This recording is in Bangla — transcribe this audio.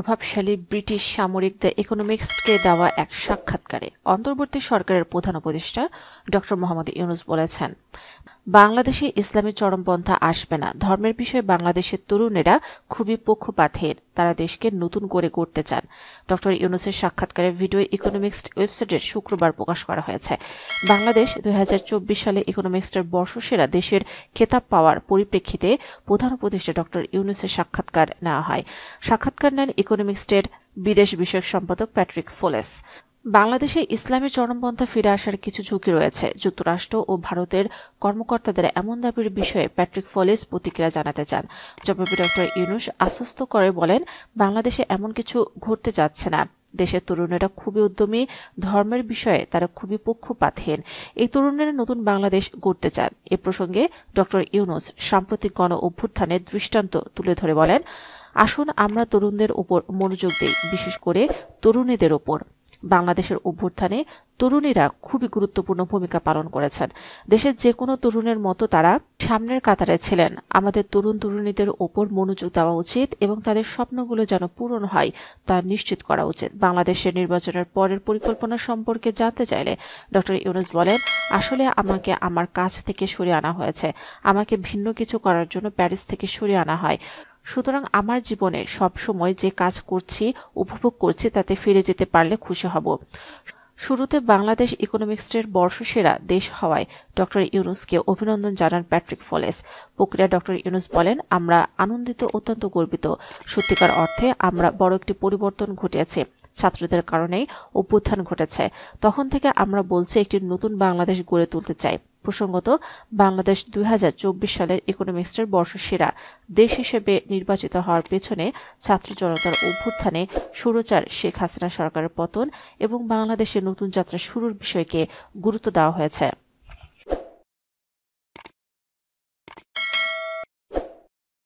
প্রভাবশালী ব্রিটিশ সামরিক দ্য ইকোনমিক্সকে দেওয়া এক সাক্ষাৎকারে অন্তর্বর্তী সরকারের প্রধান উপদেষ্টা ড মোহাম্মদ ইউনূস বলেছেন, বাংলাদেশে ইসলামী চরমপন্থা আসবে না। ধর্মের বিষয়ে বাংলাদেশের তরুণেরা খুবই পক্ষপাতহীন, তারা দেশকে নতুন করে গড়তে চান। ড ইউনূসের সাক্ষাৎকারে ভিডিও ইকোনমিক্স ওয়েবসাইটের শুক্রবার প্রকাশ করা হয়েছে। বাংলাদেশ 2024 সালে ইকোনমিক্সের বর্ষসেরা দেশের খেতাব পাওয়ার পরিপ্রেক্ষিতে প্রধান উপদেষ্টা ড ইউনূসের সাক্ষাৎকার নেওয়া হয়। সাক্ষাৎকার নেন ইকোনমিক্সের বিদেশ বিষয়ক সম্পাদক প্যাট্রিক ফোলেস। বাংলাদেশে ইসলামী চরমপন্থা ফিরে আসার কিছু ঝুঁকি রয়েছে। যুক্তরাষ্ট্র ও ভারতের কর্মকর্তাদের এমন দাবির বিষয়ে প্যাট্রিক ফোলেস প্রতিক্রিয়া জানাতে চান। জবাবে ড ইউনূস আশ্বস্ত করে বলেন, বাংলাদেশে এমন কিছু ঘটতে যাচ্ছে না। দেশের তরুণেরা খুবই উদ্যমী, ধর্মের বিষয়ে তারা খুবই পক্ষপাতহীন। এই তরুণেরা নতুন বাংলাদেশ গড়তে চান। এ প্রসঙ্গে ড ইউনূস সাম্প্রতিক গণ অভ্যুত্থানের দৃষ্টান্ত তুলে ধরে বলেন, আসুন আমরা তরুণদের উপর মনোযোগ দিই, বিশেষ করে তরুণীদের উপর। বাংলাদেশের অভ্যুত্থানে তরুণীরা খুবই গুরুত্বপূর্ণ ভূমিকা পালন করেছেন। দেশের যে কোনো তরুণের মতো তারা সামনের কাতারে ছিলেন। আমাদের তরুণ তরুণীদের ওপর মনোযোগ দেওয়া উচিত এবং তাদের স্বপ্নগুলো যেন পূরণ হয় তা নিশ্চিত করা উচিত। বাংলাদেশের নির্বাচনের পরের পরিকল্পনা সম্পর্কে জানতে চাইলে ড ইউনূস বলেন, আসলে আমাকে আমার কাজ থেকে সরিয়ে আনা হয়েছে। আমাকে ভিন্ন কিছু করার জন্য প্যারিস থেকে সরিয়ে আনা হয়। সুতরাং আমার জীবনে সব সময় যে কাজ করছি, উপভোগ করছি, তাতে ফিরে যেতে পারলে খুশি হব। শুরুতে বাংলাদেশ ইকোনমিক্সের বর্ষসেরা দেশ হওয়ায় ড ইউনূসকে অভিনন্দন জানান প্যাট্রিক ফোলেস। প্রক্রিয়া ড ইউনূস বলেন, আমরা আনন্দিত, অত্যন্ত গর্বিত। সত্যিকার অর্থে আমরা বড় একটি পরিবর্তন ঘটিয়েছি। ছাত্রদের কারণেই অভ্যুত্থান ঘটেছে। তখন থেকে আমরা বলছি একটি নতুন বাংলাদেশ গড়ে তুলতে চাই। প্রসঙ্গত, বাংলাদেশ 2024 সালের ইকোনমিক্সের বর্ষসেরা দেশ হিসেবে নির্বাচিত হওয়ার পেছনে ছাত্র জনতার অভ্যুত্থানে স্বৈরাচার শেখ হাসিনা সরকারের পতন এবং বাংলাদেশের নতুন যাত্রা শুরুর বিষয়কে গুরুত্ব দেওয়া হয়েছে।